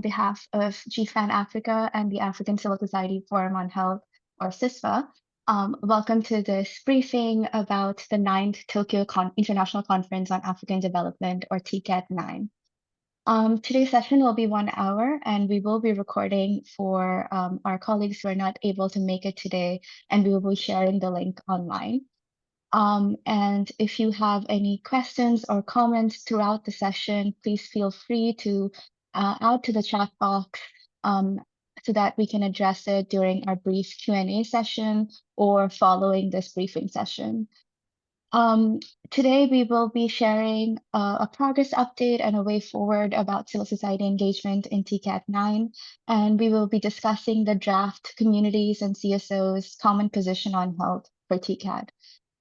behalf of GFAN Africa and the African Civil Society Forum on Health, or CiSPHA. Welcome to this briefing about the 9th Tokyo International Conference on African Development, or TICAD 9. Today's session will be 1 hour, and we will be recording for our colleagues who are not able to make it today, and we will be sharing the link online. And if you have any questions or comments throughout the session, please feel free to add to the chat box so that we can address it during our brief Q&A session or following this briefing session. Today, we will be sharing a progress update and a way forward about civil society engagement in TICAD 9, and we will be discussing the draft communities and CSOs common position on health for TICAD.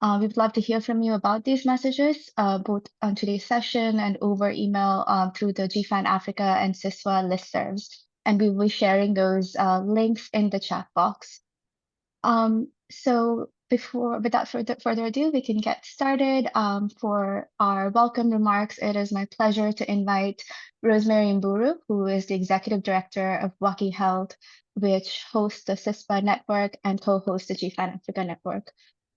We would love to hear from you about these messages, both on today's session and over email through the GFAN Africa and CiSPHA listservs, and we will be sharing those links in the chat box. So without further ado, we can get started. For our welcome remarks, it is my pleasure to invite Rosemary Mburu, who is the Executive Director of WACI Health, which hosts the CiSPHA network and co-hosts the GFAN Africa network.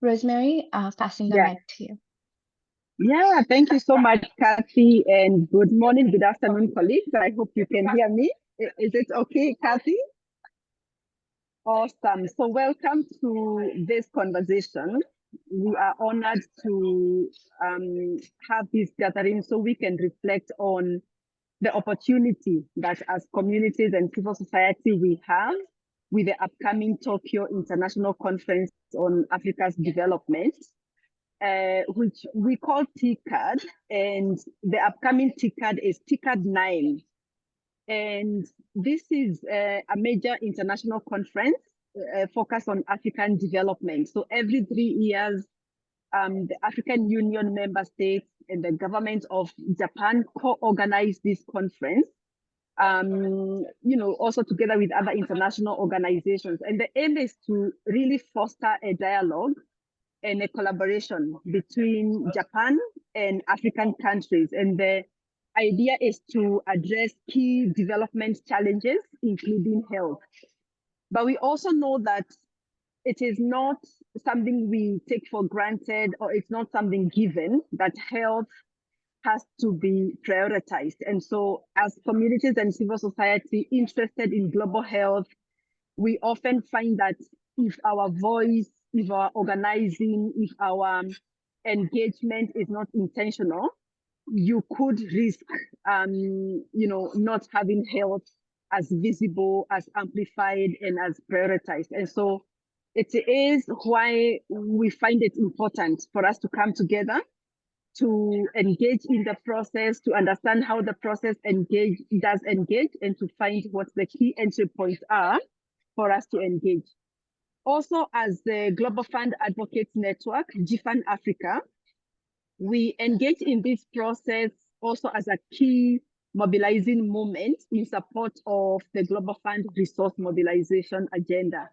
Rosemary, passing the mic to you. Yeah, thank you so much, Kathy, and good morning, good afternoon, colleagues. I hope you can hear me. Is it okay, Kathy? Awesome. So welcome to this conversation. We are honored to have this gathering so we can reflect on the opportunity that as communities and civil society we have with the upcoming Tokyo International Conference on Africa's Development, which we call TICAD, and the upcoming TICAD is TICAD 9. And this is a major international conference focused on African development. So every 3 years, the African Union member states and the government of Japan co-organize this conference, also together with other international organizations. And the aim is to really foster a dialogue and a collaboration between Japan and African countries. And the idea is to address key development challenges, including health. But we also know that it is not something we take for granted, or it's not something given, that health has to be prioritized. And so as communities and civil society interested in global health, we often find that if our voice, if our organizing, if our engagement is not intentional, you could risk, not having health as visible, as amplified, and as prioritized. And so it is why we find it important for us to come together, to engage in the process, to understand how the process does engage, and to find what the key entry points are for us to engage. Also, as the Global Fund Advocates Network, GFAN Africa, we engage in this process also as a key mobilizing moment in support of the Global Fund resource mobilization agenda.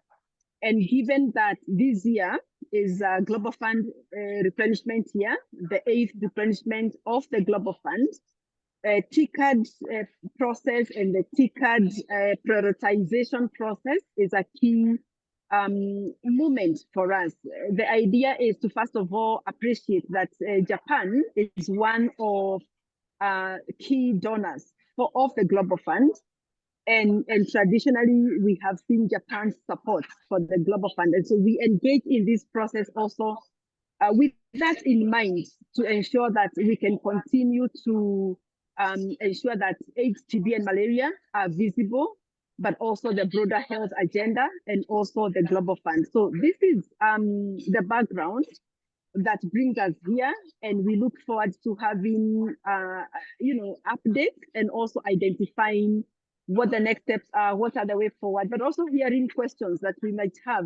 And given that this year is a Global Fund replenishment year, the 8th replenishment of the Global Fund, TICAD process and the TICAD prioritization process is a key moment for us. The idea is to first of all appreciate that Japan is one of key donors of the Global Fund, and traditionally we have seen Japan's support for the Global Fund, and so we engage in this process also with that in mind, to ensure that we can continue to ensure that AIDS, TB, and malaria are visible, but also the broader health agenda and also the Global Fund. So this is the background that brings us here, and we look forward to having, updates and also identifying what the next steps are, what are the way forward, but also hearing questions that we might have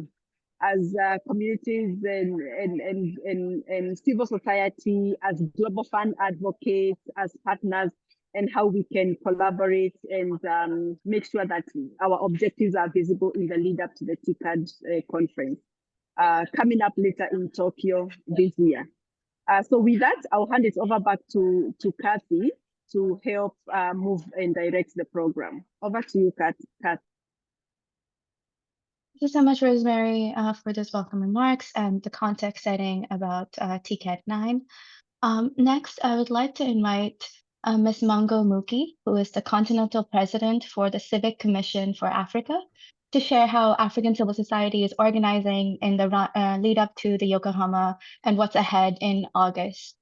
as communities and civil society, as Global Fund advocates, as partners, and how we can collaborate and make sure that our objectives are visible in the lead up to the TICAD conference coming up later in Tokyo this year. So with that, I'll hand it over back to Kathy to help move and direct the program. Over to you, Kat. Thank you so much, Rosemary, for those welcome remarks and the context setting about TICAD 9. Next, I would like to invite Ms. Maungo Mooki, who is the Continental President for the Civic Commission for Africa, to share how African civil society is organizing in the lead up to the Yokohama and what's ahead in August.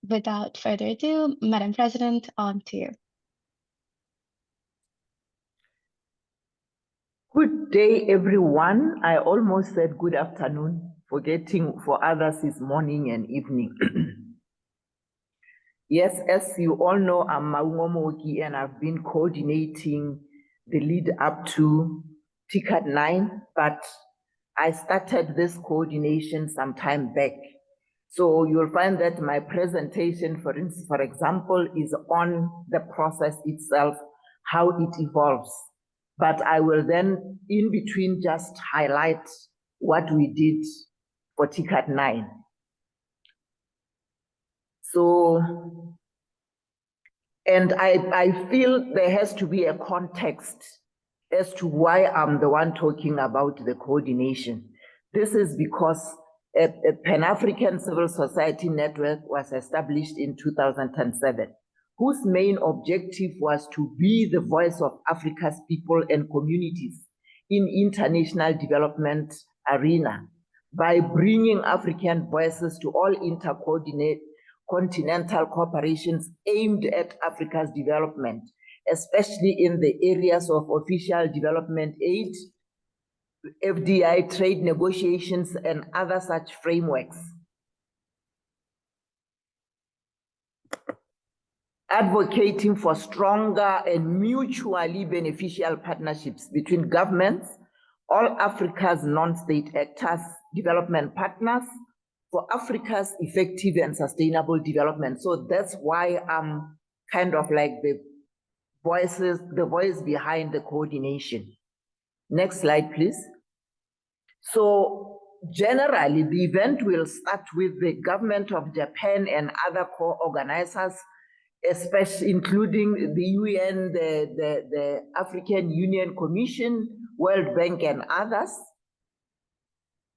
Without further ado, Madam President, on to you. Good day, everyone. I almost said good afternoon, forgetting for others it's morning and evening. Yes, as you all know, I'm Mooki, and I've been coordinating the lead up to TICAD 9, but I started this coordination some time back. So you'll find that my presentation, for example, is on the process itself, how it evolves. But I will then, in between, just highlight what we did for TICAD 9. So, and I feel there has to be a context as to why I'm the one talking about the coordination. This is because a Pan-African Civil Society Network was established in 2007, whose main objective was to be the voice of Africa's people and communities in international development arena by bringing African voices to all intercontinental corporations aimed at Africa's development, especially in the areas of official development aid, FDI trade negotiations, and other such frameworks. Advocating for stronger and mutually beneficial partnerships between governments, all Africa's non-state actors, development partners, for Africa's effective and sustainable development. So that's why I'm kind of like the voice behind the coordination. Next slide, please. So generally, the event will start with the government of Japan and other co-organizers, especially including the UN, the African Union Commission, World Bank, and others,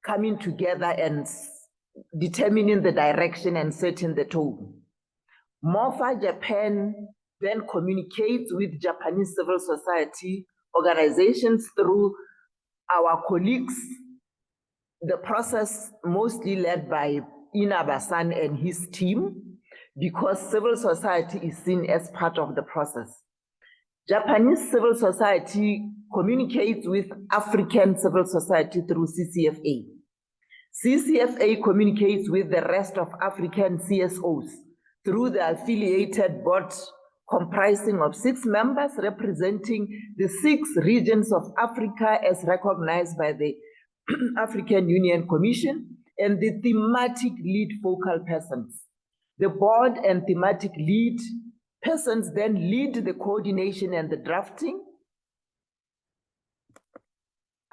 coming together and determining the direction and setting the tone. MOFA Japan then communicates with Japanese civil society organizations through our colleagues, the process mostly led by Inabasan and his team, because civil society is seen as part of the process. Japanese civil society communicates with African civil society through CCFA. CCFA communicates with the rest of African CSOs through the affiliated board comprising of 6 members representing the 6 regions of Africa as recognized by the African Union Commission, and the thematic lead focal persons. The board and thematic lead persons then lead the coordination and the drafting.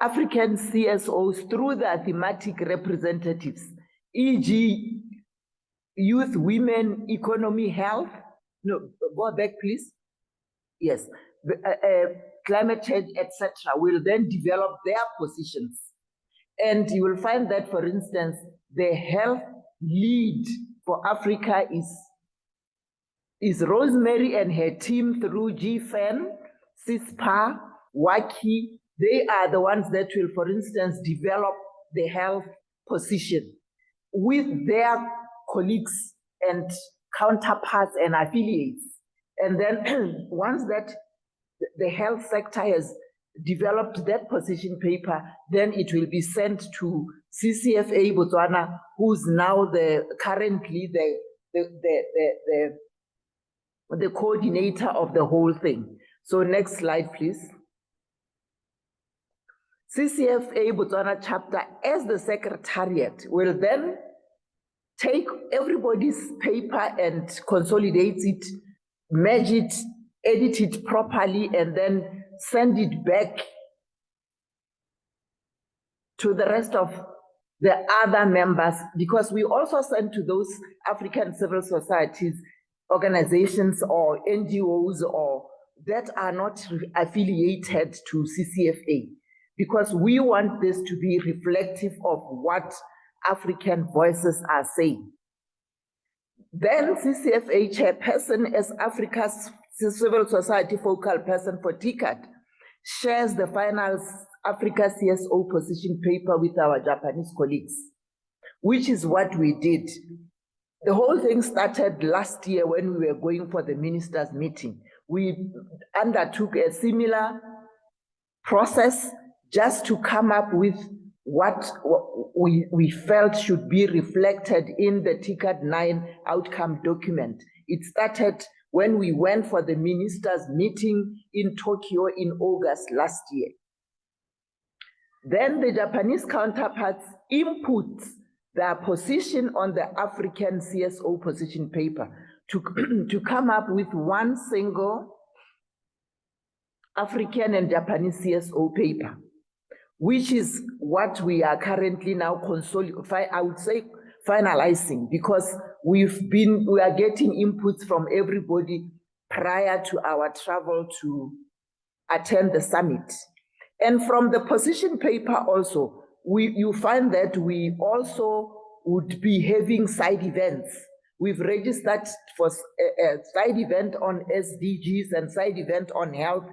African CSOs through the thematic representatives, e.g. youth, women, economy, health. No, go back, please. Yes, climate change, etc. will then develop their positions. And you will find that, for instance, the health lead for Africa is Rosemary and her team through GFAN, CiSPHA, WACI. They are the ones that will, for instance, develop the health position with their colleagues and counterparts and affiliates. And then once that the health sector has developed that position paper, then it will be sent to CCFA Botswana, who's now currently the coordinator of the whole thing. So next slide, please. CCFA Botswana chapter, as the secretariat, will then take everybody's paper and consolidate it, merge it, edit it properly, and then send it back to the rest of the other members, because we also send to those African civil societies organizations or NGOs or that are not affiliated to CCFA, because we want this to be reflective of what African voices are saying. Then CCFA chairperson, as Africa's civil society focal person for TICAD, shares the final Africa CSO position paper with our Japanese colleagues, which is what we did. The whole thing started last year when we were going for the ministers' meeting. We undertook a similar process just to come up with what we felt should be reflected in the TICAD 9 outcome document. It started when we went for the ministers' meeting in Tokyo in August last year. Then the Japanese counterparts input their position on the African CSO position paper to come up with one single African and Japanese CSO paper, which is what we are currently now finalizing, because we are getting inputs from everybody prior to our travel to attend the summit. And from the position paper also, you find that we also would be having side events. We've registered for a side event on SDGs and side event on health,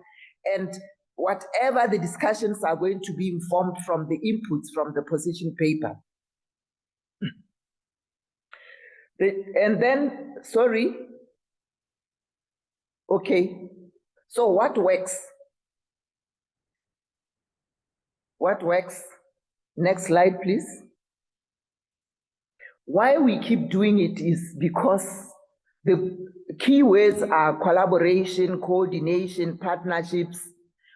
and whatever the discussions are going to be informed from the inputs from the position paper. And then, sorry. Okay, so what works? What works? Next slide, please. Why we keep doing it is because the key words are collaboration, coordination, partnerships.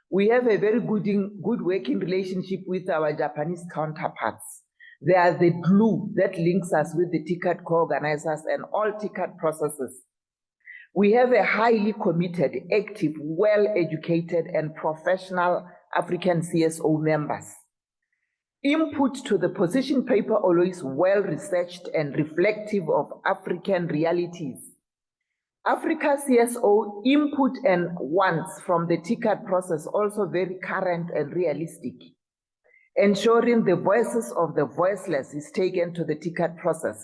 We have a very good working relationship with our Japanese counterparts. They are the glue that links us with the TICAD co-organizers and all TICAD processes. We have a highly committed, active, well-educated, and professional African CSO members. Input to the position paper always well-researched and reflective of African realities. Africa CSO input and wants from the TICAD process also very current and realistic, ensuring the voices of the voiceless is taken to the TICAD process.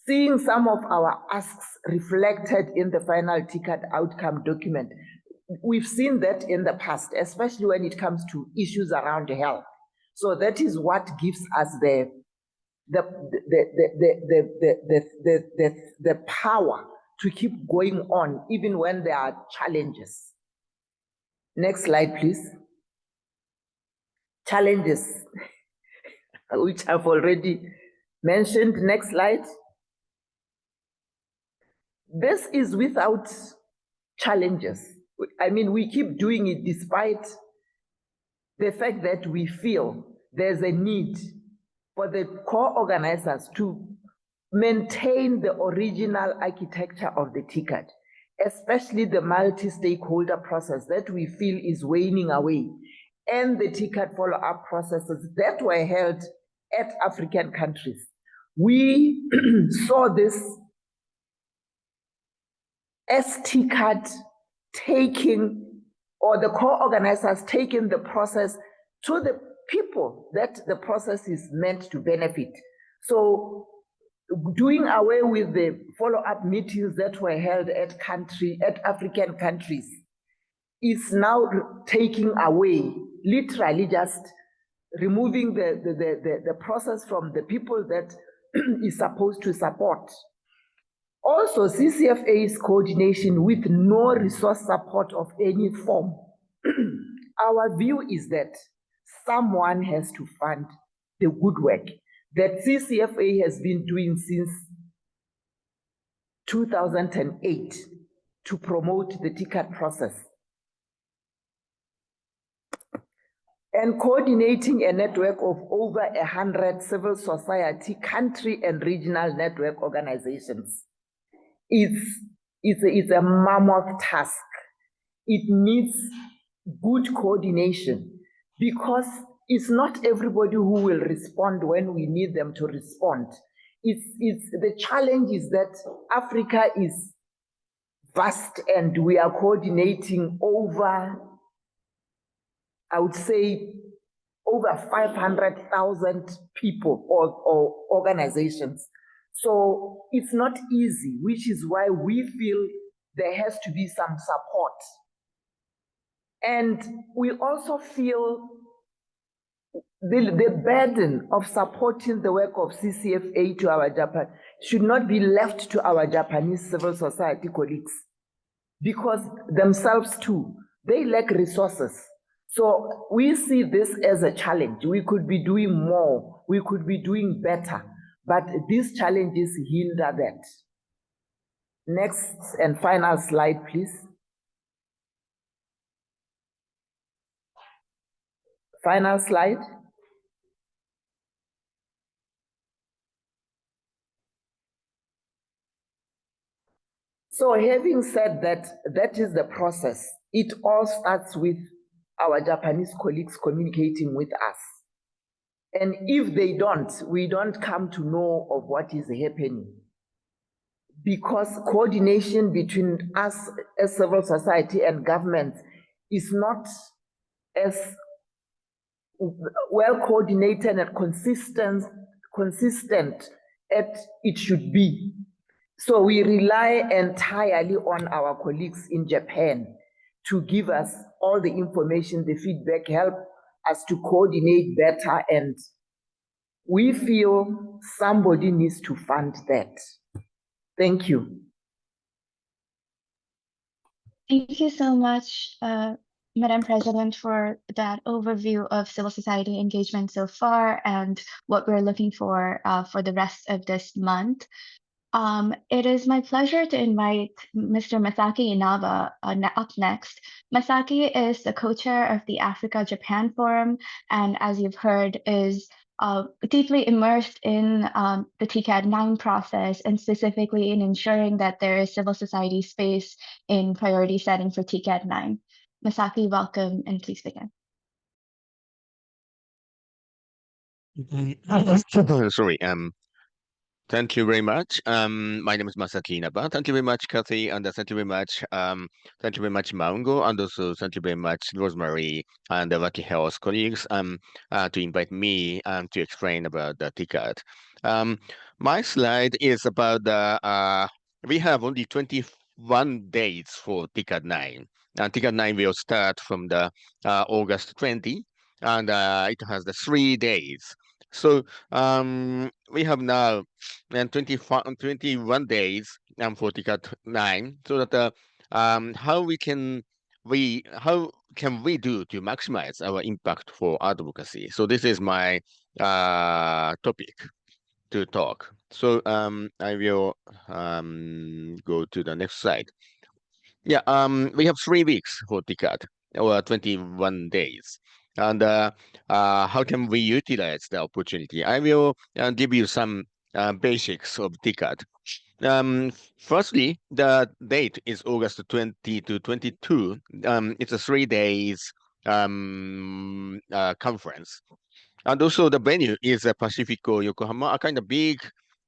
Seeing some of our asks reflected in the final TICAD outcome document, we've seen that in the past, especially when it comes to issues around health. So that is what gives us the power to keep going on, even when there are challenges. Next slide, please. Challenges, which I've already mentioned. Next slide. This is without challenges. I mean, we keep doing it despite the fact that we feel there's a need for the core organizers to maintain the original architecture of the TICAD, especially the multi-stakeholder process that we feel is waning away, and the TICAD follow-up processes that were held at African countries. We saw this as TICAD taking, or the core organizers taking the process to the people that the process is meant to benefit. So doing away with the follow-up meetings that were held at African countries is now taking away, literally just removing the process from the people that is supposed to support. Also, CCFA's coordination with no resource support of any form. Our view is that someone has to fund the good work that CCFA has been doing since 2008 to promote the TICAD process. And coordinating a network of over 100 civil society, country and regional network organizations. It's a mammoth task. It needs good coordination because it's not everybody who will respond when we need them to respond. The challenge is that Africa is vast, and we are coordinating over, I would say, over 500,000 people or organizations. So it's not easy, which is why we feel there has to be some support. And we also feel the burden of supporting the work of CCFA to our Japan should not be left to our Japanese civil society colleagues, because themselves too, they lack resources. So we see this as a challenge. We could be doing more, we could be doing better, but these challenges hinder that. Next and final slide, please. Final slide. So having said that, that is the process. It all starts with our Japanese colleagues communicating with us. And if they don't, we don't come to know of what is happening. Because coordination between us as civil society and government is not as well coordinated and consistent as it should be. So we rely entirely on our colleagues in Japan to give us all the information, the feedback, help us to coordinate better, and we feel somebody needs to fund that. Thank you. Thank you so much, Madam President, for that overview of civil society engagement so far and what we're looking for the rest of this month. It is my pleasure to invite Mr. Masaki Inaba up next. Masaki is the co-chair of the Africa-Japan Forum, and as you've heard, is deeply immersed in the TICAD 9 process, and specifically in ensuring that there is civil society space in priority setting for TICAD 9. Masaki, welcome, and please begin. Sorry. Thank you very much. My name is Masaki Inaba. Thank you very much, Kathy, and thank you very much, Maungo, and also thank you very much, Rosemary and the WACI Health colleagues, to invite me to explain about the TICAD. My slide is about the we have only 21 days for TICAD 9, and TICAD 9 will start from the August 20, and it has the 3 days. So we have now 21 days for TICAD 9, so that how can we do to maximize our impact for advocacy? So this is my topic to talk. So I will go to the next slide. Yeah, we have 3 weeks for TICAD, or 21 days. And how can we utilize the opportunity? I will give you some basics of TICAD. Firstly, the date is August 20 to 22. It's a 3 days conference. And also the venue is a Pacifico Yokohama, a kind of big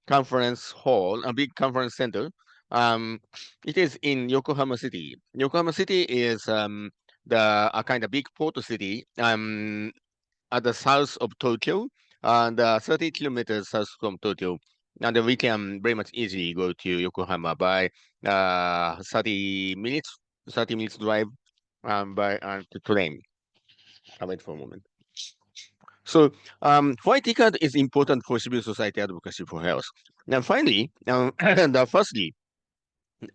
conference hall, a big conference center. It is in Yokohama City. Yokohama City is a kind of big port city at the south of Tokyo, and 30 kilometers south from Tokyo. And we can very much easily go to Yokohama by 30 minutes drive by the train. I'll wait for a moment. So why TICAD is important for civil society advocacy for health. And finally, and firstly,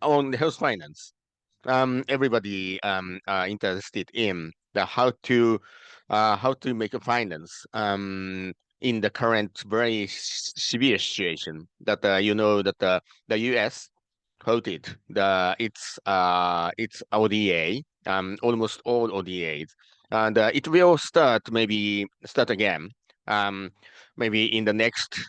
on health finance, everybody are interested in the how to make a finance in the current very severe situation that that the US quoted its ODA, almost all ODAs, and it will start again, maybe in the next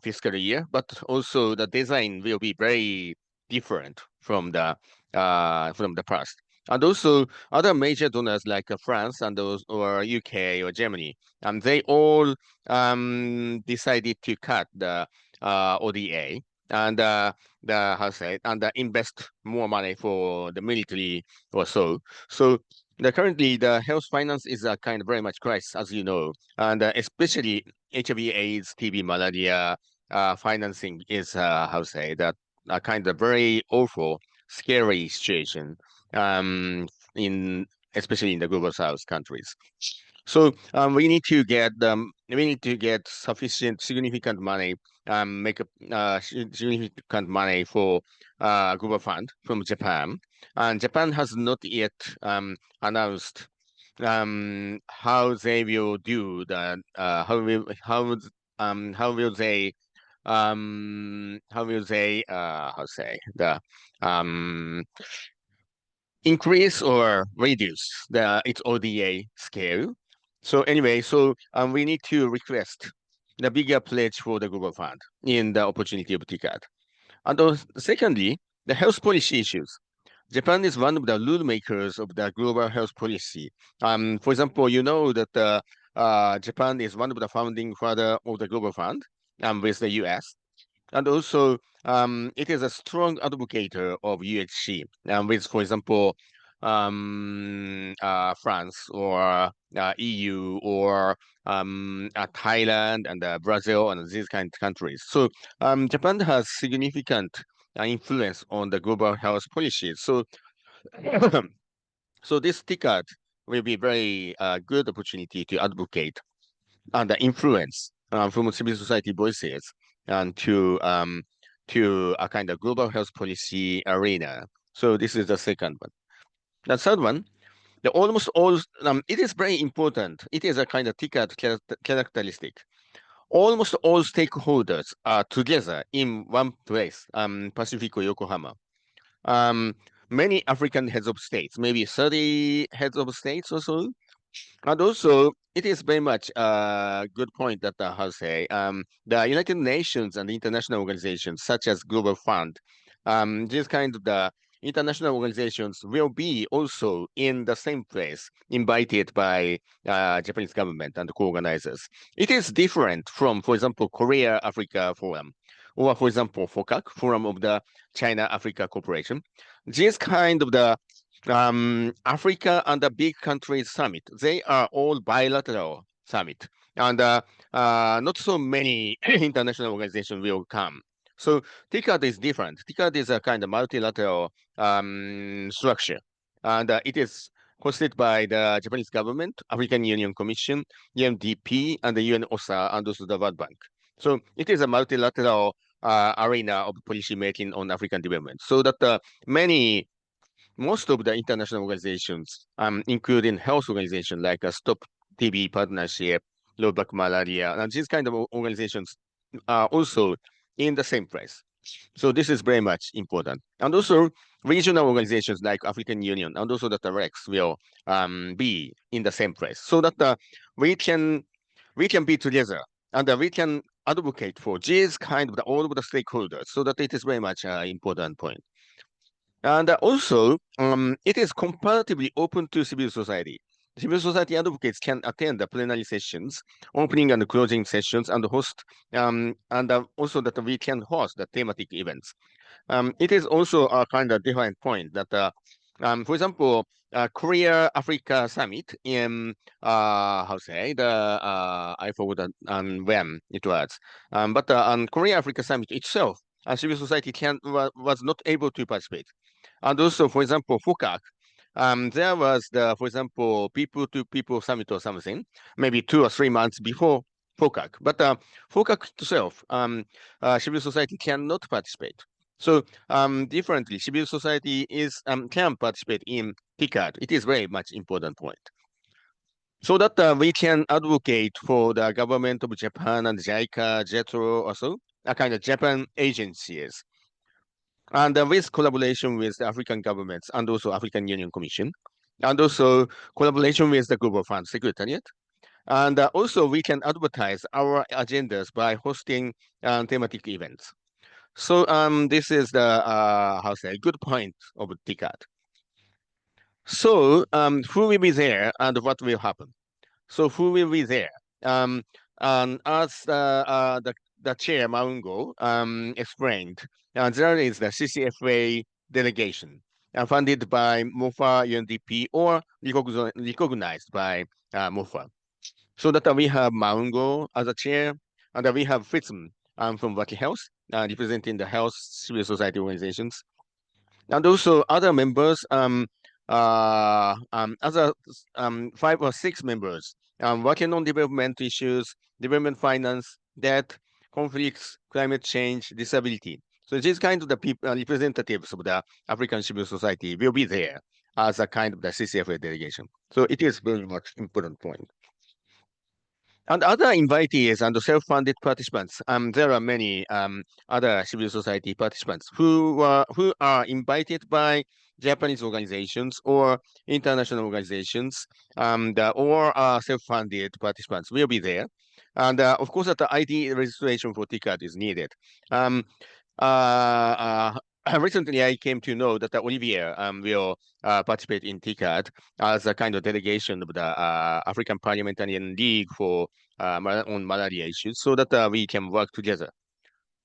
fiscal year, but also the design will be very different from the past. And also other major donors like France and those or UK or Germany, they all decided to cut the ODA. and invest more money for the military or so. So currently the health finance is a kind of very much crisis, as you know, and especially HIV/AIDS, TB, malaria financing is that a kind of very awful, scary situation in especially in the global south countries. So we need to get sufficient significant money, make a significant money for global fund from Japan, and Japan has not yet announced how they will do the how will they how say the um increase or reduce its ODA scale. So anyway, we need to request the bigger pledge for the global fund in the opportunity of TICAD. And secondly, the health policy issues. Japan is one of the rule makers of the global health policy. For example, you know that Japan is one of the founding father of the global fund with the US. And also, it is a strong advocate of UHC, with, for example, France or EU or Thailand and Brazil and these kind of countries. So Japan has significant influence on the global health policies. So, so this TICAD will be very good opportunity to advocate and the influence from civil society voices and to a kind of global health policy arena. So this is the second one. The third one, the almost all it is very important. It is a kind of TICAD characteristic. Almost all stakeholders are together in one place, Pacifico, Yokohama. Many African heads of states, maybe 30 heads of states or so, and also, it is very much a good point that how say the United Nations and international organizations such as Global Fund, these kind of the international organizations will be also in the same place, invited by Japanese government and co-organizers. It is different from, for example, Korea Africa Forum, or for example, FOCAC, Forum of the China Africa Corporation. This kind of the Africa and the big countries summit, they are all bilateral summit, and not so many international organizations will come. So TICAD is different. TICAD is a kind of multilateral structure, and it is hosted by the Japanese government, African Union Commission, UNDP, and the UN OSA, and also the World Bank. So it is a multilateral arena of policy making on African development. So that most of the international organizations, including health organizations like Stop TB Partnership, Low Back Malaria, and these kind of organizations are also in the same place. So this is very much important. And also regional organizations like African Union and also that the REX will be in the same place so that we can be together and we can advocate for these kind of all of the stakeholders so that it is very much an important point. And also, it is comparatively open to civil society. Civil society advocates can attend the plenary sessions, opening and closing sessions, and host, and also that we can host the thematic events. It is also a kind of different point that, for example, Korea Africa Summit in how say the I forgot when it was, but on Korea Africa Summit itself, civil society was not able to participate. And also, for example, FOCAC, there was for example, people to people summit or something, maybe 2 or 3 months before FOCAC. But FOCAC itself, civil society cannot participate. So differently, civil society can participate in TICAD. It is very much important point. So that we can advocate for the government of Japan and JICA, JETRO also, a kind of Japan agencies. And with collaboration with the African governments and also African Union Commission, and also collaboration with the Global Fund Secretariat. And also we can advertise our agendas by hosting thematic events. So this is the good point of TICAD. So who will be there and what will happen? So who will be there? And as the chair Maungo explained, there is the CCFA delegation funded by MOFA UNDP or recognized by MOFA. So that we have Maungo as a chair, and we have Fritzm from WACI Health, representing the health civil society organizations, and also other members, other 5 or 6 members working on development issues, development finance, debt, conflicts, climate change, disability. So these kind of the people, representatives of the African civil society will be there as a kind of the CCFA delegation. So it is very much important point. And other invitees and self-funded participants, there are many other civil society participants who are invited by Japanese organizations or international organizations, or self-funded participants will be there. And of course, that the ID registration for TICAD is needed. Recently, I came to know that Olivier will participate in TICAD as a kind of delegation of the African Parliamentarian League for on malaria issues, so that we can work together.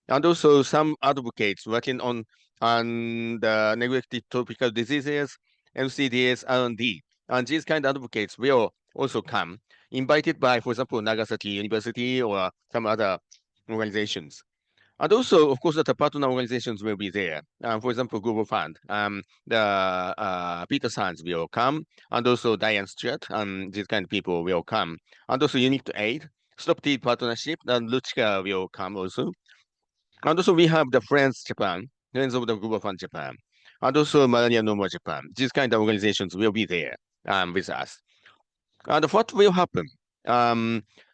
And also some advocates working on the neglected tropical diseases, MCDs, R&D. And these kind of advocates will also come, invited by, for example, Nagasaki University or some other organizations. And also, of course, that the partner organizations will be there. For example, Global Fund, Peter Sands will come, and also Diane Stewart, and these kind of people will come. And also Unique to Aid, Stop Tea Partnership, and Luchika will come also. And also we have the Friends Japan, Friends of the Global Fund Japan, and also Malaria No More Japan. These kind of organizations will be there with us. And what will happen?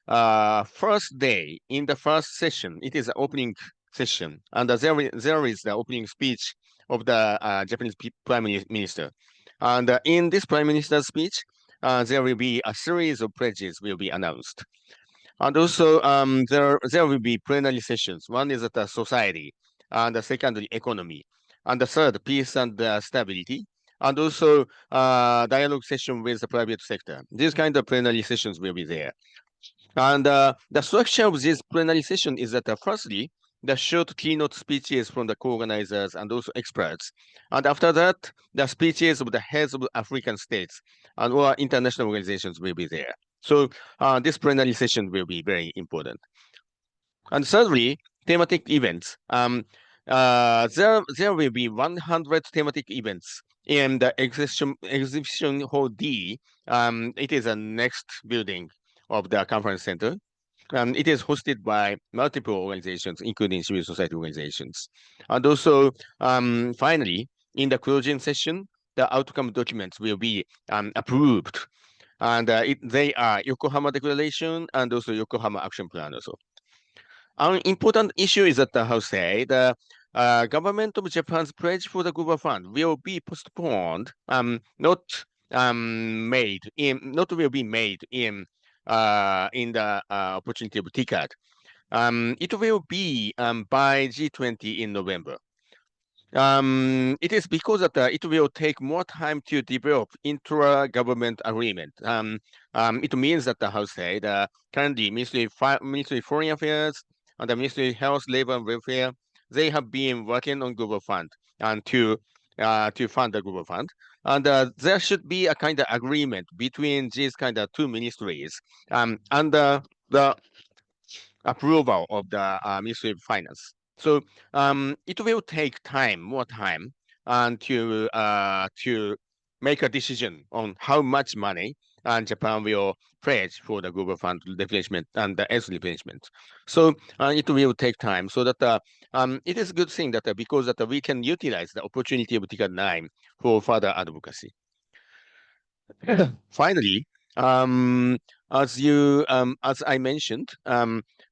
First day, in the first session, it is the opening session, and there is the opening speech of the Japanese Prime Minister. And in this Prime Minister's speech, there will be a series of pledges will be announced. And also, there will be plenary sessions. One is at the society, and the second, the economy, and the third, peace and stability, and also dialogue session with the private sector. These kind of plenary sessions will be there. And the structure of this plenary session is that firstly, the short keynote speeches from the co-organizers and also experts. And after that, the speeches of the heads of African states and or international organizations will be there. So this plenary session will be very important. And thirdly, thematic events. There will be 100 thematic events in the exhibition hall D. It is the next building of the conference center. It is hosted by multiple organizations, including civil society organizations. And also, finally, in the closing session, the outcome documents will be approved. And they are Yokohama Declaration and also Yokohama Action Plan also. An important issue is that, the government of Japan's pledge for the Global Fund will be postponed, not will be made in the opportunity of TICAD. It will be by G20 in November. It is because that it will take more time to develop intra-government agreement. It means that the currently Ministry of Foreign Affairs and the Ministry of Health, Labor and Welfare, they have been working on Global Fund and to fund the Global Fund. And there should be a kind of agreement between these kind of two ministries and the approval of the Ministry of Finance. So it will take more time, to make a decision on how much money Japan will pledge for the Global Fund replenishment and the S replenishment. So it will take time. So that it is a good thing that because that we can utilize the opportunity of TICAD 9 for further advocacy. Finally, as I mentioned,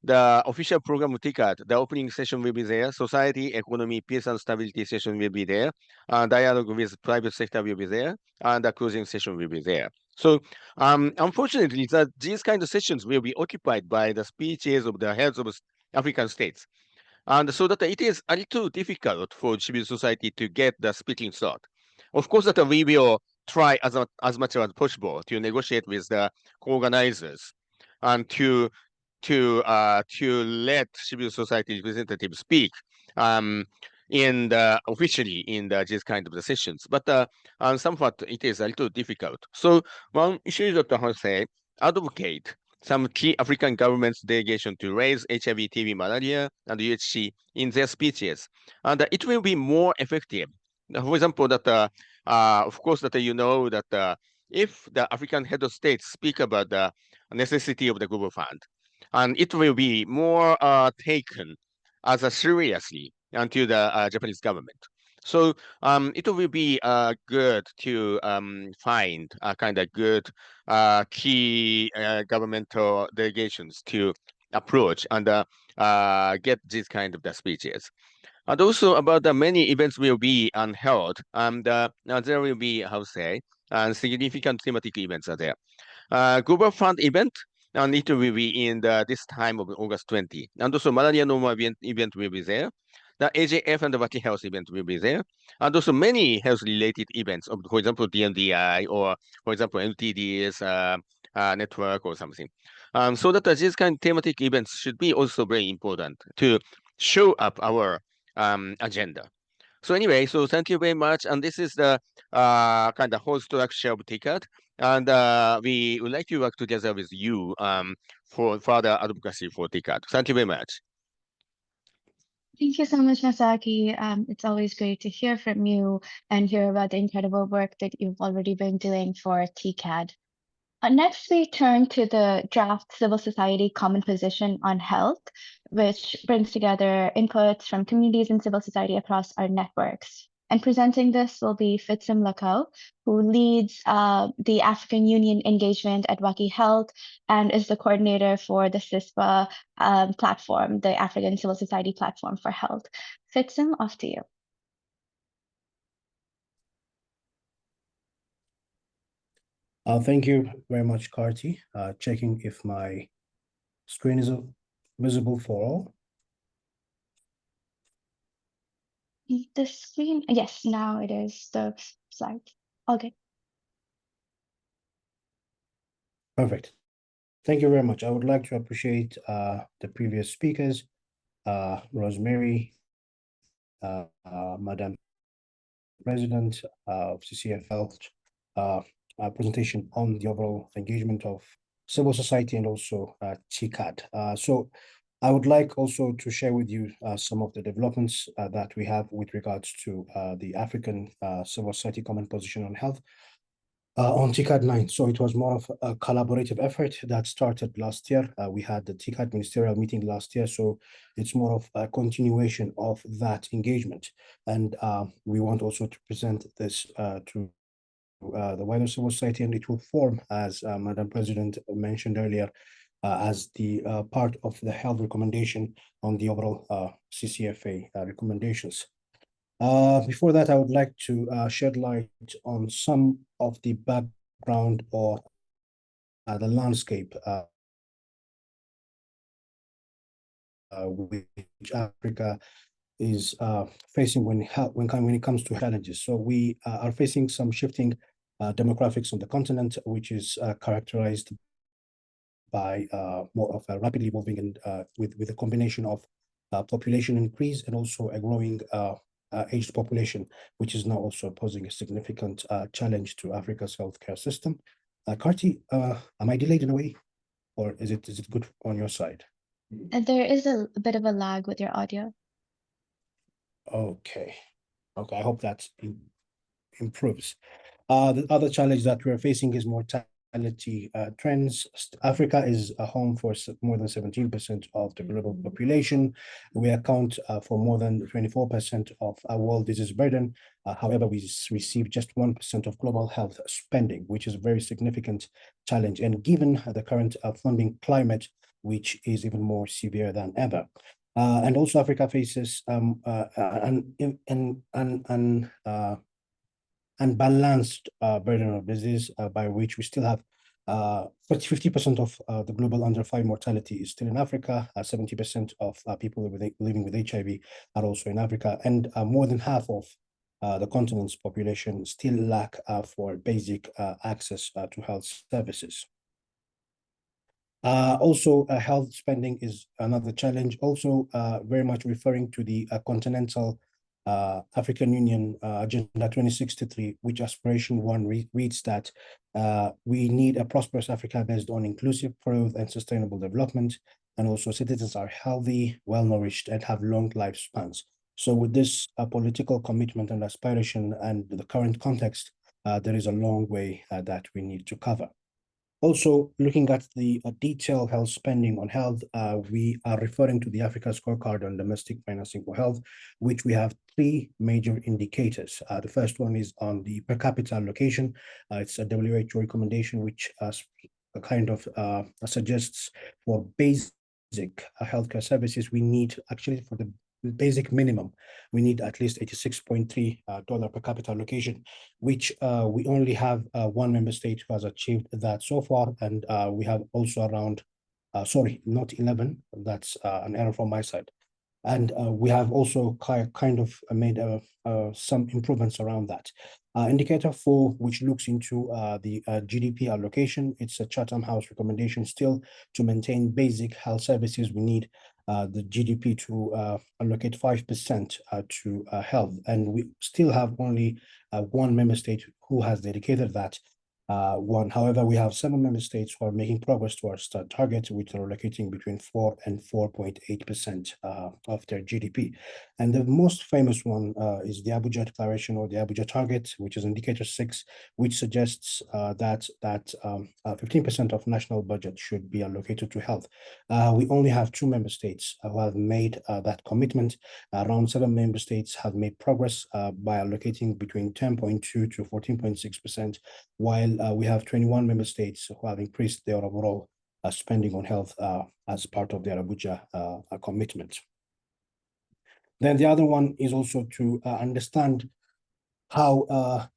the official program of TICAD, the opening session will be there. Society, economy, peace and stability session will be there. Dialogue with private sector will be there. And the closing session will be there. So unfortunately, these kind of sessions will be occupied by the speeches of the heads of African states. And so that it is a little difficult for civil society to get the speaking slot. Of course, that we will try as much as possible to negotiate with the co-organizers and to to let civil society representatives speak officially in these kind of the sessions, but somewhat it is a little difficult. So one issue is that how to say advocate some key African governments delegation to raise HIV, TB, malaria, and UHC in their speeches, and it will be more effective. For example, that of course that you know that if the African head of states speak about the necessity of the global fund, and it will be more taken as seriously unto the Japanese government. So it will be good to find kind of good key governmental delegations to approach and get these kind of the speeches. And also about the many events will be held, and there will be, how to say, significant thematic events are there. Global Fund event, and it will be in this time of August 20. And also Malaria Normal event will be there. The AJF and the WACI Health event will be there. And also many health-related events, for example, DNDI or, for example, LTD's network or something. So that these kind of thematic events should be also very important to show up our agenda. So anyway, so thank you very much. And this is the kind of whole structure of TICAD. And we would like to work together with you for further advocacy for TICAD. Thank you very much. Thank you so much, Masaki. It's always great to hear from you and hear about the incredible work that you've already been doing for TICAD. Next, we turn to the draft Civil Society Common Position on Health, which brings together inputs from communities and civil society across our networks. And presenting this will be Fitzim Lakau, who leads the African Union engagement at WACI Health and is the coordinator for the CiSPHA platform, the African Civil Society Platform for Health. Fitzim, off to you. Thank you very much, Karti. Checking if my screen is visible for all. The screen, yes, now it is the slide. Okay. Perfect. Thank you very much. I would like to appreciate the previous speakers, Rosemary, Madam President of CCFL, presentation on the overall engagement of civil society and also TICAD. So I would like also to share with you some of the developments that we have with regards to the African Civil Society Common Position on Health on TICAD 9. So it was more of a collaborative effort that started last year. We had the TICAD ministerial meeting last year, so it's more of a continuation of that engagement. And we want also to present this to the wider civil society, and it will form, as Madam President mentioned earlier, as the part of the health recommendation on the overall CSPHA recommendations. Before that, I would like to shed light on some of the background or the landscape which Africa is facing when it comes to challenges. So we are facing some shifting demographics on the continent, which is characterized by more of a rapidly evolving and with a combination of population increase and also a growing aged population, which is now also posing a significant challenge to Africa's healthcare system. Karti, am I delayed in a way, or is it good on your side? There is a bit of a lag with your audio. Okay, I hope that improves. The other challenge that we're facing is mortality trends. Africa is a home for more than 17% of the global population. We account for more than 24% of our world disease burden. However, we receive just 1% of global health spending, which is a very significant challenge. And given the current funding climate, which is even more severe than ever. And also Africa faces unbalanced burden of disease, by which we still have 50% of the global under 5 mortality is still in Africa. 70% of people living with HIV are also in Africa, and more than half of the continent's population still lack for basic access to health services. Also, health spending is another challenge. Also, very much referring to the Continental African Union Agenda 2063, which aspiration one reads that we need a prosperous Africa based on inclusive growth and sustainable development, and also citizens are healthy, well-nourished, and have long lifespans. So with this political commitment and aspiration and the current context, there is a long way that we need to cover. Also, looking at the detailed health spending on health, we are referring to the Africa Scorecard on Domestic Financing for Health, which we have three major indicators. The first one is on the per capita allocation. It's a WHO recommendation, which kind of suggests for basic healthcare services, we need actually for the basic minimum, we need at least $86.3 per capita allocation, which we only have one member state who has achieved that so far. And we have also around, sorry, not 11, that's an error from my side. And we have also kind of made some improvements around that. Indicator 4, which looks into the GDP allocation, it's a Chatham House recommendation still to maintain basic health services. We need the GDP to allocate 5% to health. And we still have only one member state who has dedicated that one. However, we have 7 member states who are making progress towards that target, which are allocating between 4 and 4.8% of their GDP. And the most famous one is the Abuja Declaration, or the Abuja Target, which is indicator 6, which suggests that 15% of national budget should be allocated to health. We only have 2 member states who have made that commitment. Around 7 member states have made progress by allocating between 10.2 to 14.6%, while we have 21 member states who have increased their overall spending on health as part of their Abuja commitment. Then the other one is also to understand how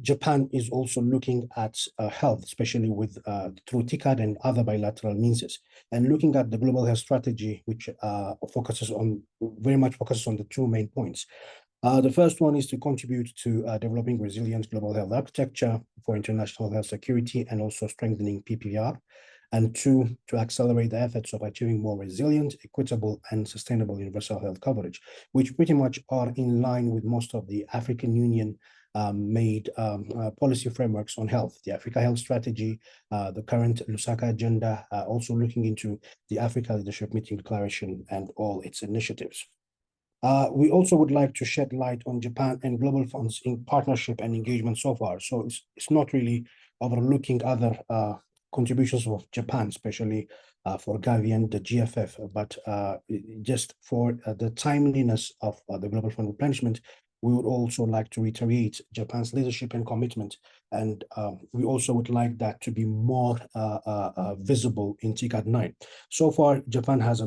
Japan is also looking at health, especially with through TICAD and other bilateral means, and looking at the global health strategy, which very much focuses on the 2 main points. The first one is to contribute to developing resilient global health architecture for international health security and also strengthening PPR. And 2, to accelerate the efforts of achieving more resilient, equitable, and sustainable universal health coverage, which pretty much are in line with most of the African Union made policy frameworks on health, the Africa Health Strategy, the current Lusaka Agenda, also looking into the Africa Leadership Meeting Declaration and all its initiatives. We also would like to shed light on Japan and global funds in partnership and engagement so far. So it's not really overlooking other contributions of Japan, especially for Gavi and the GFF, but just for the timeliness of the global fund replenishment, we would also like to reiterate Japan's leadership and commitment. And we also would like that to be more visible in TICAD 9. So far, Japan has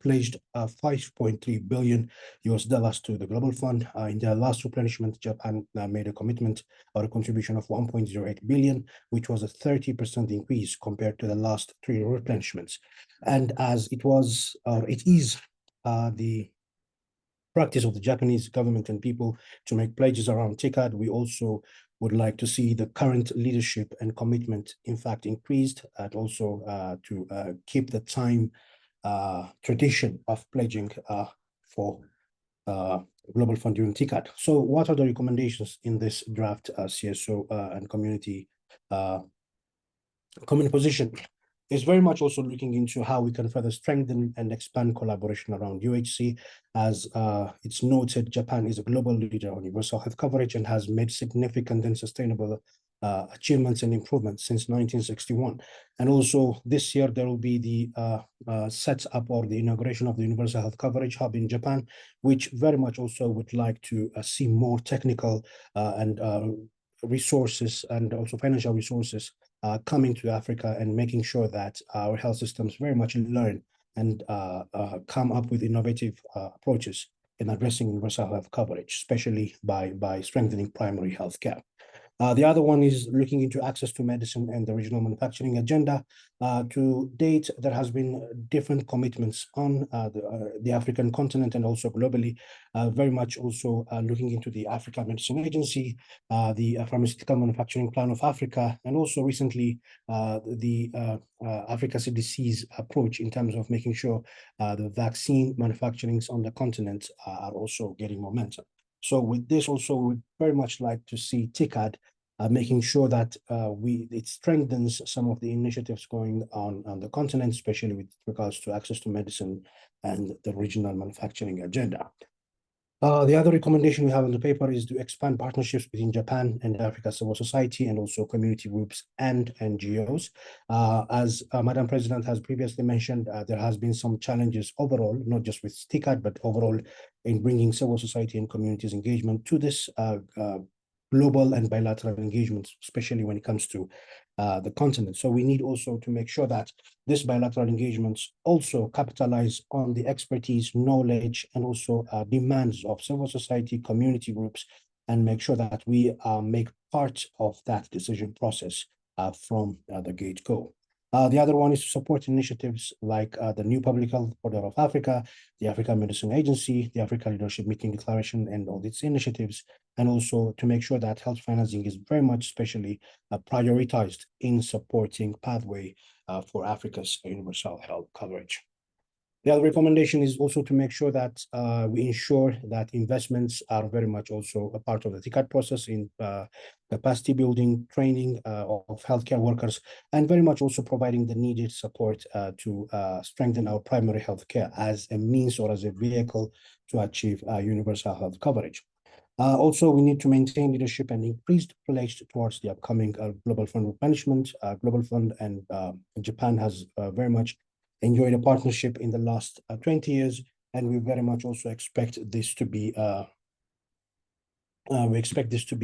pledged $5.3 billion to the Global Fund. In their last replenishment, Japan made a commitment or a contribution of $1.08 billion, which was a 30% increase compared to the last 3 replenishments. And as it was, or it is, the practice of the Japanese government and people to make pledges around TICAD, we also would like to see the current leadership and commitment, in fact, increased, and also to keep the time tradition of pledging for Global Fund during TICAD. So what are the recommendations in this draft CSO and community common position? Is very much also looking into how we can further strengthen and expand collaboration around UHC. As it's noted, Japan is a global leader on universal health coverage and has made significant and sustainable achievements and improvements since 1961. And also this year, there will be the set up or the inauguration of the Universal Health Coverage Hub in Japan, which very much also would like to see more technical and resources and also financial resources coming to Africa and making sure that our health systems very much learn and come up with innovative approaches in addressing universal health coverage, especially by strengthening primary health care. The other one is looking into access to medicine and the regional manufacturing agenda. To date, there has been different commitments on the African continent and also globally, very much also looking into the Africa Medicine Agency, the Pharmaceutical Manufacturing Plan of Africa, and also recently the Africa CDC's approach in terms of making sure the vaccine manufacturings on the continent are also getting momentum. So with this also, we'd very much like to see TICAD making sure that it strengthens some of the initiatives going on the continent, especially with regards to access to medicine and the regional manufacturing agenda. The other recommendation we have on the paper is to expand partnerships between Japan and Africa civil society and also community groups and NGOs. As Madam President has previously mentioned, there has been some challenges overall, not just with TICAD, but overall in bringing civil society and communities engagement to this global and bilateral engagements, especially when it comes to the continent. So we need also to make sure that these bilateral engagements also capitalize on the expertise, knowledge, and also demands of civil society, community groups, and make sure that we make part of that decision process from the get-go. The other one is to support initiatives like the new Public Health Order of Africa, the Africa Medicine Agency, the Africa Leadership Meeting Declaration, and all its initiatives, and also to make sure that health financing is very much especially prioritized in supporting pathway for Africa's universal health coverage. The other recommendation is also to make sure that we ensure that investments are very much also a part of the TICAD process in capacity building, training of healthcare workers, and very much also providing the needed support to strengthen our primary healthcare as a means or as a vehicle to achieve universal health coverage. Also, we need to maintain leadership and increased pledge towards the upcoming Global Fund replenishment. Global Fund and Japan has very much enjoyed a partnership in the last 20 years, and we very much also expect this to be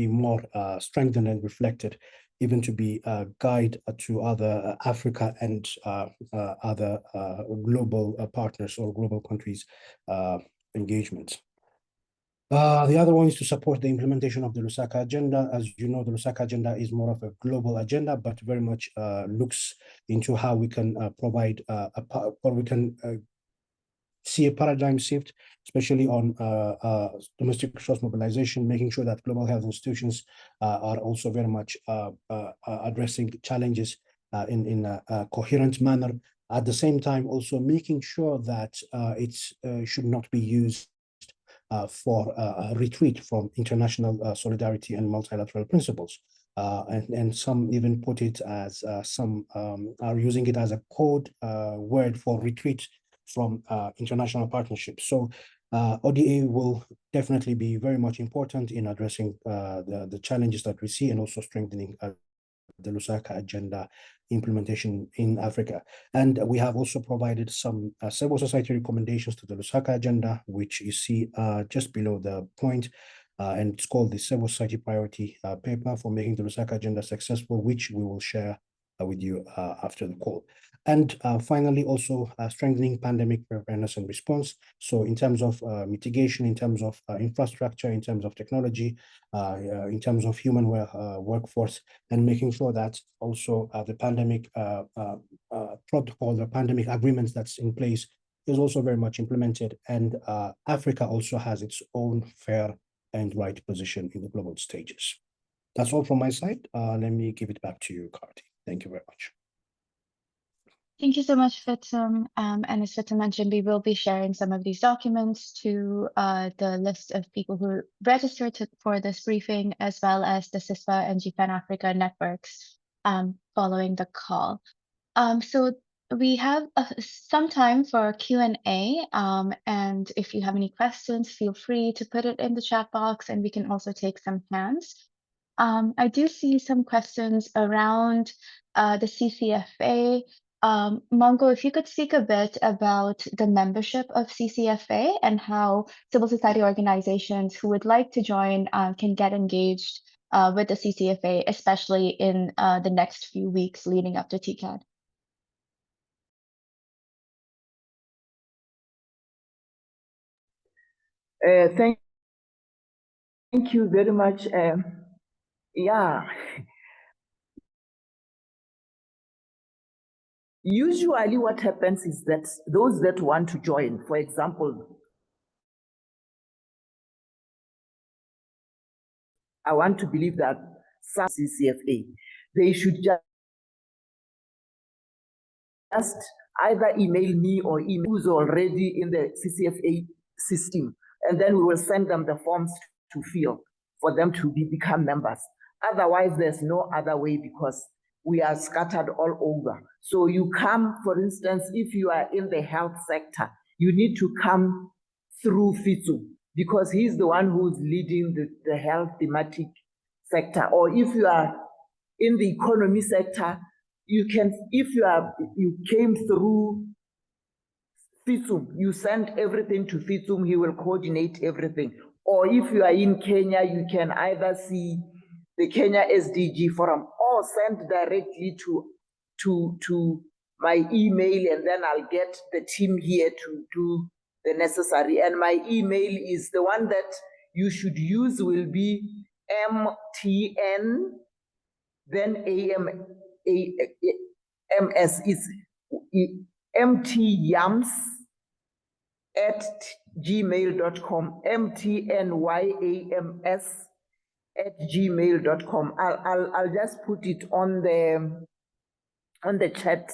more strengthened and reflected, even to be a guide to other Africa and other global partners or global countries' engagements. The other one is to support the implementation of the Lusaka agenda. As you know, the Lusaka agenda is more of a global agenda, but very much looks into how we can provide see a paradigm shift, especially on domestic resource mobilization, making sure that global health institutions are also very much addressing challenges in a coherent manner. At the same time, also making sure that it should not be used for a retreat from international solidarity and multilateral principles. And some even put it as some are using it as a code word for retreat from international partnerships. So ODA will definitely be very much important in addressing the challenges that we see and also strengthening the Lusaka agenda implementation in Africa. And we have also provided some civil society recommendations to the Lusaka agenda, which you see just below the point. And it's called the Civil Society Priority Paper for making the Lusaka agenda successful, which we will share with you after the call. And finally, also strengthening pandemic preparedness and response. So in terms of mitigation, in terms of infrastructure, in terms of technology, in terms of human workforce, and making sure that also the pandemic protocol, the pandemic agreements that's in place is also very much implemented. And Africa also has its own fair and right position in the global stages. That's all from my side. Let me give it back to you, Karti. Thank you very much. Thank you so much, Fitzum. And as Fitzum mentioned, we will be sharing some of these documents to the list of people who registered for this briefing, as well as the CiSPHA and GFAN Africa networks following the call. So we have some time for Q&A, and if you have any questions, feel free to put it in the chat box, and we can also take some hands. I do see some questions around the CCFA. Maungo, if you could speak a bit about the membership of CCFA and how civil society organizations who would like to join can get engaged with the CCFA, especially in the next few weeks leading up to TICAD. Thank you very much, Yeah. Usually what happens is that those that want to join, for example, I want to believe that some CCFA, they should just either email me or email who's already in the CCFA system, and then we will send them the forms to fill for them to become members. Otherwise, there's no other way because we are scattered all over. So you come, for instance, if you are in the health sector, you need to come through FITSU because he's the one who's leading the health thematic sector. Or if you are in the economy sector, you can, if you came through FITSUM, you send everything to FITSUM, he will coordinate everything. Or if you are in Kenya, you can either see the Kenya SDG forum or send directly to my email, and then I'll get the team here to do the necessary. And my email is the one that you should use will be MTN, then AMS is mtyams at gmail.com, mtnyams at gmail.com. I'll just put it on the chat.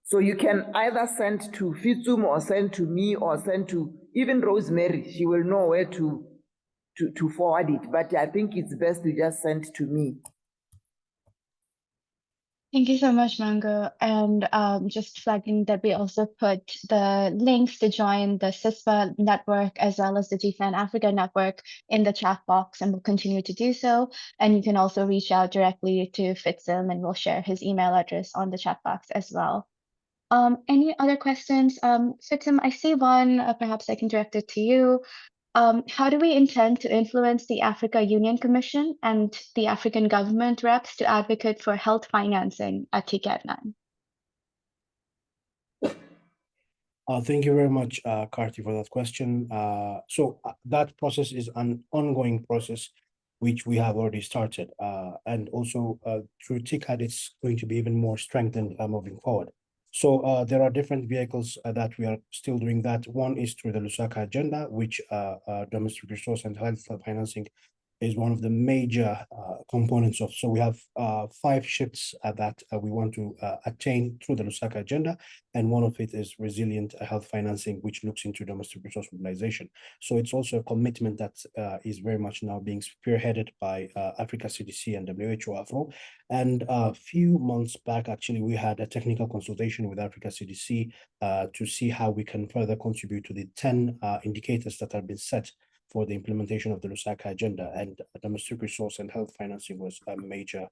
So you can either send to FITSUM or send to me or send to even Rosemary. She will know where to forward it. But I think it's best to just send to me. Thank you so much, Maungo. And just flagging that we also put the links to join the CiSPHA network as well as the GFAN Africa network in the chat box, and we'll continue to do so. And you can also reach out directly to FITSUM, and we'll share his email address on the chat box as well. Any other questions? FITSUM, I see one, perhaps I can direct it to you. How do we intend to influence the Africa Union Commission and the African government reps to advocate for health financing at TICAD 9? Thank you very much, Karti, for that question. So that process is an ongoing process, which we have already started. And also through TICAD, it's going to be even more strengthened moving forward. So there are different vehicles that we are still doing that. One is through the Lusaka agenda, which domestic resource and health financing is one of the major components of. So we have 5 shifts that we want to attain through the Lusaka agenda, and one of it is resilient health financing, which looks into domestic resource mobilization. So it's also a commitment that is very much now being spearheaded by Africa CDC and WHO Afro. And a few months back, actually, we had a technical consultation with Africa CDC to see how we can further contribute to the 10 indicators that have been set for the implementation of the Lusaka agenda, and domestic resource and health financing was a major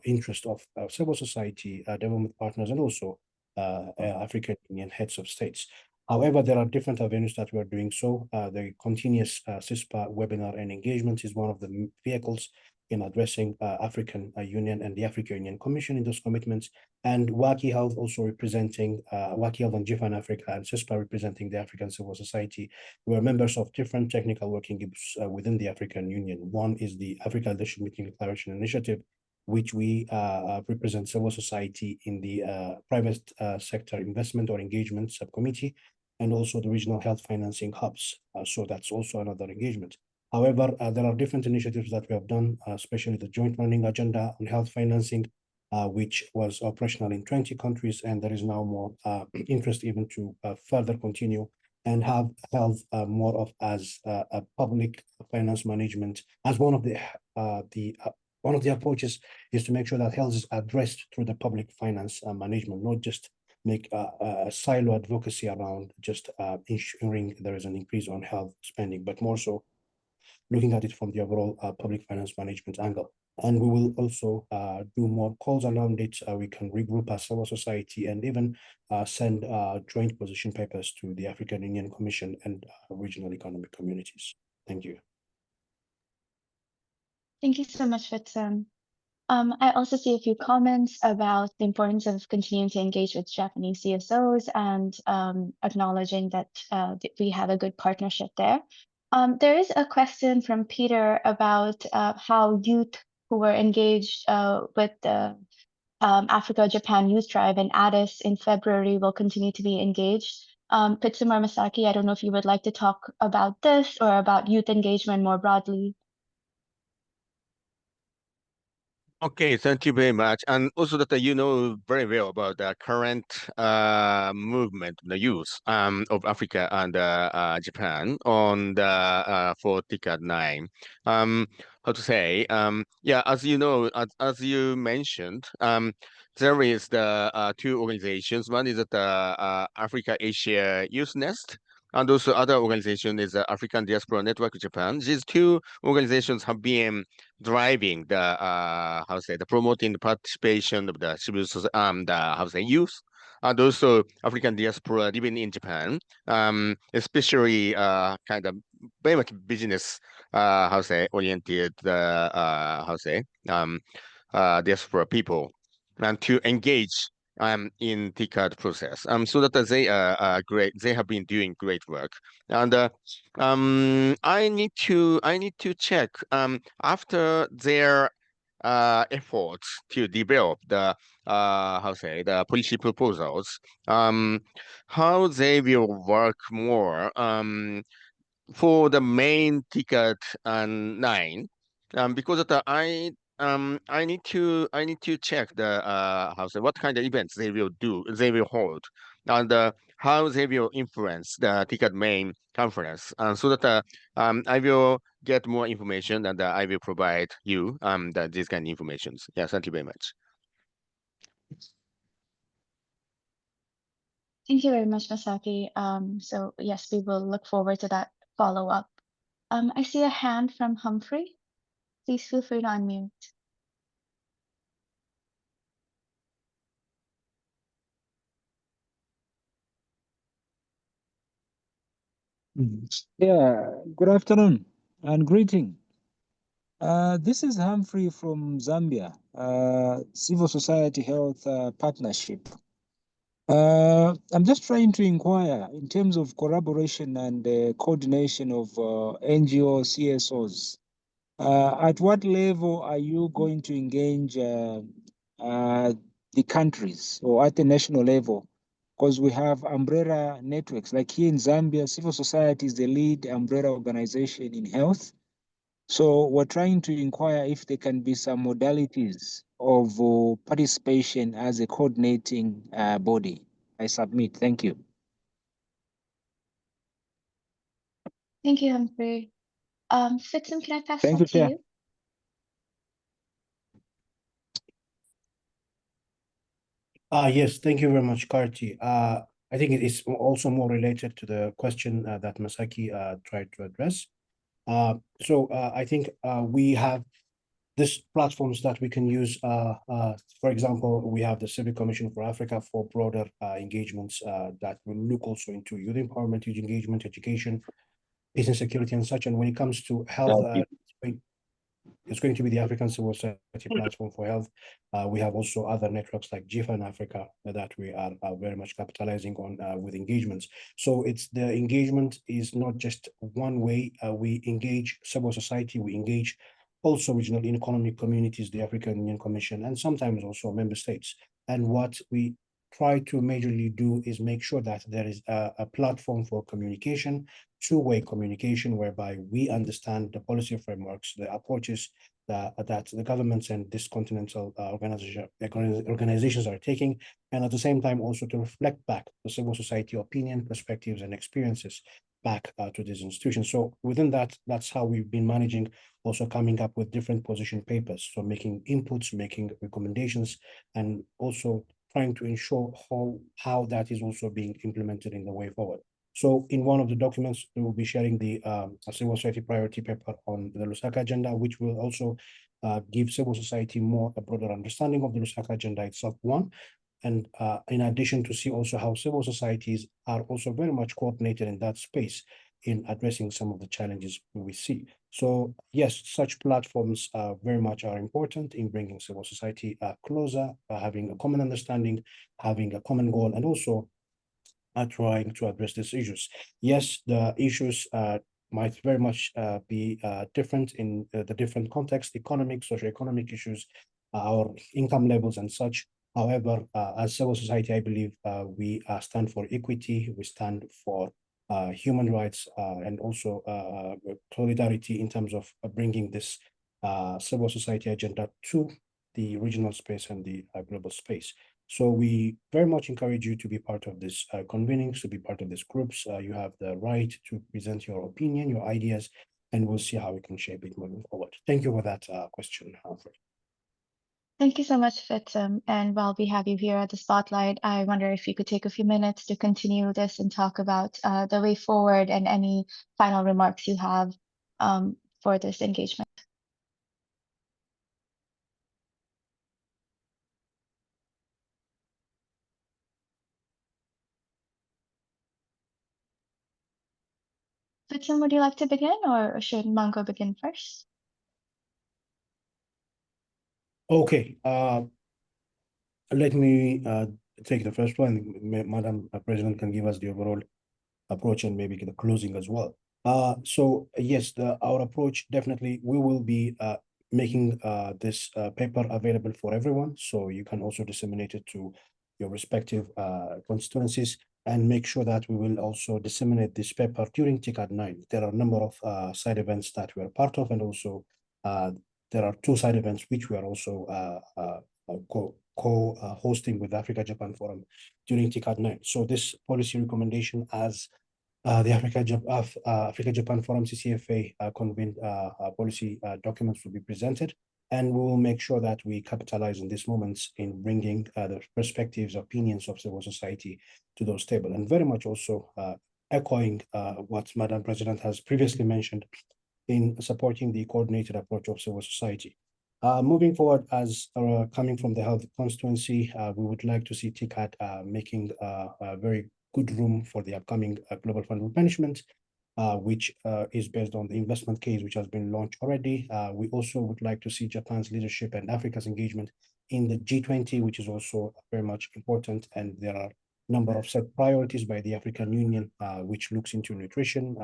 interest of civil society, development partners, and also African Union heads of states. However, there are different avenues that we are doing so. The continuous CiSPHA webinar and engagement is one of the vehicles in addressing African Union and the African Union Commission in those commitments, and WACI Health also representing WACI Health and GFAN Africa, and CiSPHA representing the African civil society. We are members of different technical working groups within the African Union. One is the Africa Leadership Meeting Declaration Initiative, which we represent civil society in the private sector investment or engagement subcommittee, and also the regional health financing hubs. So that's also another engagement. However, there are different initiatives that we have done, especially the joint running agenda on health financing, which was operational in 20 countries, and there is now more interest even to further continue and have health more of as a public finance management as one of the approaches is to make sure that health is addressed through the public finance management, not just make a silo advocacy around just ensuring there is an increase on health spending, but more so looking at it from the overall public finance management angle. And we will also do more calls around it. We can regroup as civil society and even send joint position papers to the African Union Commission and regional economic communities. Thank you. Thank you so much, FITSUM. I also see a few comments about the importance of continuing to engage with Japanese CSOs and acknowledging that we have a good partnership there. There is a question from Peter about how youth who were engaged with the Africa-Japan Youth Drive and Addis in February will continue to be engaged. Pitsumar Masaki, I don't know if you would like to talk about this or about youth engagement more broadly. Okay, thank you very much. And also that you know very well about the current movement, the youth of Africa and Japan on the for TICAD 9. How to say? Yeah, as you know, as you mentioned, there is the two organizations. One is the Africa Asia Youth Nest, and also other organization is the African Diaspora Network Japan. These two organizations have been driving the how to say the promoting the participation of the civil the how to say youth and also African diaspora living in Japan, especially kind of very much business how to say oriented how to say diaspora people and to engage in TICAD process so that they are great. They have been doing great work and I need to check after their efforts to develop the how to say the policy proposals how they will work more for the main ticket and 9 because of the I need to check the how to say what kind of events they will hold and how they will influence the ticket main conference so that I will get more information and I will provide you these kind of information. Yeah, thank you very much. Thank you very much, Masaki. So yes, we will look forward to that follow-up. I see a hand from Humphrey. Please feel free to unmute. Yeah, good afternoon and greeting. This is Humphrey from Zambia, Civil Society Health Partnership. I'm just trying to inquire in terms of collaboration and coordination of NGO CSOs. At what level are you going to engage the countries or at the national level? Because we have umbrella networks, like here in Zambia, civil society is the lead umbrella organization in health. So we're trying to inquire if there can be some modalities of participation as a coordinating body. I submit. Thank you. Thank you, Humphrey. Fitzum, can I pass Thank that you, to Chair. you? Yes, thank you very much, Karti. I think it is also more related to the question that Masaki tried to address. I think we have these platforms that we can use. For example, we have the Civic Commission for Africa for broader engagements that will look also into youth empowerment, youth engagement, education, peace and security and such. And when it comes to health, it's going to be the African Civil Society Platform for Health. We have also other networks like GFAN Africa that we are very much capitalizing on with engagements. So it's the engagement is not just one way. We engage civil society, we engage also regional economic communities, the African Union Commission, and sometimes also member states. And what we try to majorly do is make sure that there is a platform for communication, two-way communication, whereby we understand the policy frameworks, the approaches that the governments and this continental organizations are taking, and at the same time also to reflect back the civil society opinion, perspectives, and experiences back to these institutions. So within that, that's how we've been managing, also coming up with different position papers. So making inputs, making recommendations, and also trying to ensure how that is also being implemented in the way forward. So in one of the documents, we will be sharing the civil society priority paper on the Lusaka agenda, which will also give civil society a broader understanding of the Lusaka agenda itself, one. And in addition, to see also how civil societies are also very much coordinated in that space in addressing some of the challenges we see. So yes, such platforms very much are important in bringing civil society closer, having a common understanding, having a common goal, and also trying to address these issues. Yes, the issues might very much be different in the different contexts, economic, socioeconomic issues, our income levels and such. However, as civil society, I believe we stand for equity, we stand for human rights, and also solidarity in terms of bringing this civil society agenda to the regional space and the global space. So we very much encourage you to be part of this convenings, to be part of these groups. You have the right to present your opinion, your ideas, and we'll see how we can shape it moving forward. Thank you for that question, Humphrey. Thank you so much, Fitzum. And while we have you here at the spotlight, I wonder if you could take a few minutes to continue this and talk about the way forward and any final remarks you have for this engagement. Fitzum, would you like to begin, or should Maungo begin first? Okay, let me take the first one. Madam President can give us the overall approach and maybe the closing as well. So yes, our approach, definitely, we will be making this paper available for everyone. So you can also disseminate it to your respective constituencies, and make sure that we will also disseminate this paper during TICAD 9. There are a number of side events that we are part of, and also there are 2 side events which we are also co-hosting with the Africa-Japan Forum during TICAD 9. So this policy recommendation, as the Africa-Japan Forum CCFA convened policy documents will be presented, and we will make sure that we capitalize on these moments in bringing the perspectives, opinions of civil society to those tables, and very much also echoing what Madam President has previously mentioned in supporting the coordinated approach of civil society. Moving forward, as coming from the health constituency, we would like to see TICAD making a very good room for the upcoming Global Fund replenishment, which is based on the investment case which has been launched already. We also would like to see Japan's leadership and Africa's engagement in the G20, which is also very much important, and there are number of set priorities by the African Union, which looks into nutrition,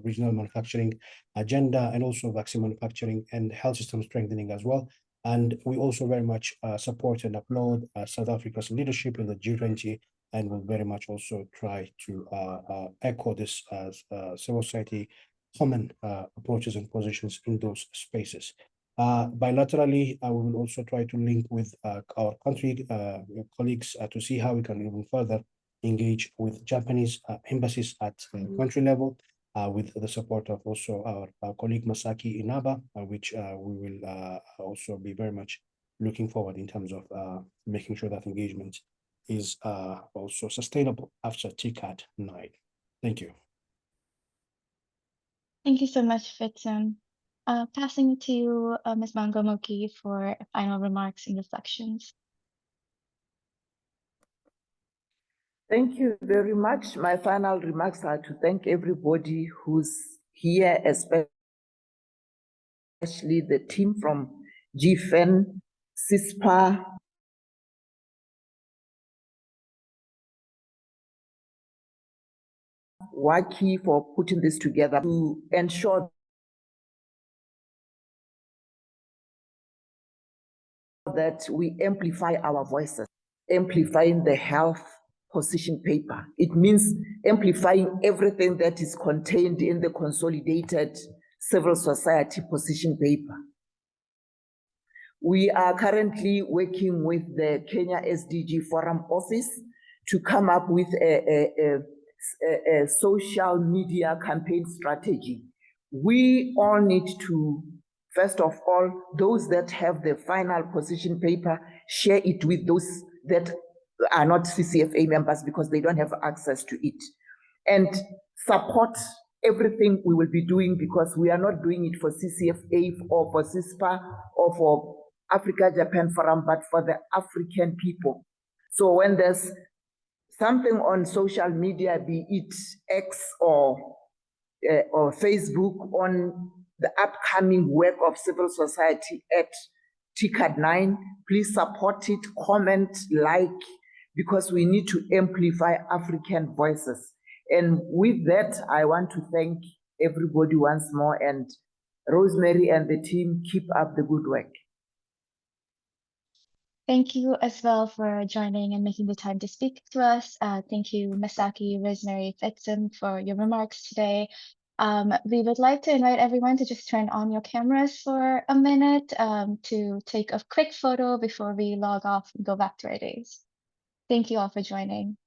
regional manufacturing agenda, and also vaccine manufacturing and health system strengthening as well. And we also very much support and applaud South Africa's leadership in the G20, and will very much also try to echo this as civil society common approaches and positions in those spaces. Bilaterally, we will also try to link with our country colleagues to see how we can even further engage with Japanese embassies at country level, with the support of also our colleague Masaki Inaba, which we will also be very much looking forward in terms of making sure that engagement is also sustainable after TICAD 9. Thank you. Thank you so much, Fitzum. Passing it to you, Ms. Maungo Mooki, for final remarks and reflections. Thank you very much. My final remarks are to thank everybody who's here, especially the team from GFAN, CiSPHA, WACI for putting this together to ensure that we amplify our voices, amplifying the health position paper. It means amplifying everything that is contained in the consolidated civil society position paper. We are currently working with the Kenya SDG Forum Office to come up with a social media campaign strategy. We all need to, first of all, those that have the final position paper, share it with those that are not CCFA members because they don't have access to it. And support everything we will be doing, because we are not doing it for CCFA or for CiSPHA or for Africa-Japan Forum, but for the African people. So when there's something on social media, be it X or Facebook, on the upcoming work of civil society at TICAD 9, please support it, comment, like, because we need to amplify African voices. And with that, I want to thank everybody once more. And Rosemary and the team, keep up the good work. Thank you as well for joining and making the time to speak to us. Thank you, Masaki, Rosemary, Fitsim, for your remarks today. We would like to invite everyone to just turn on your cameras for a minute to take a quick photo before we log off and go back to our days. Thank you all for joining.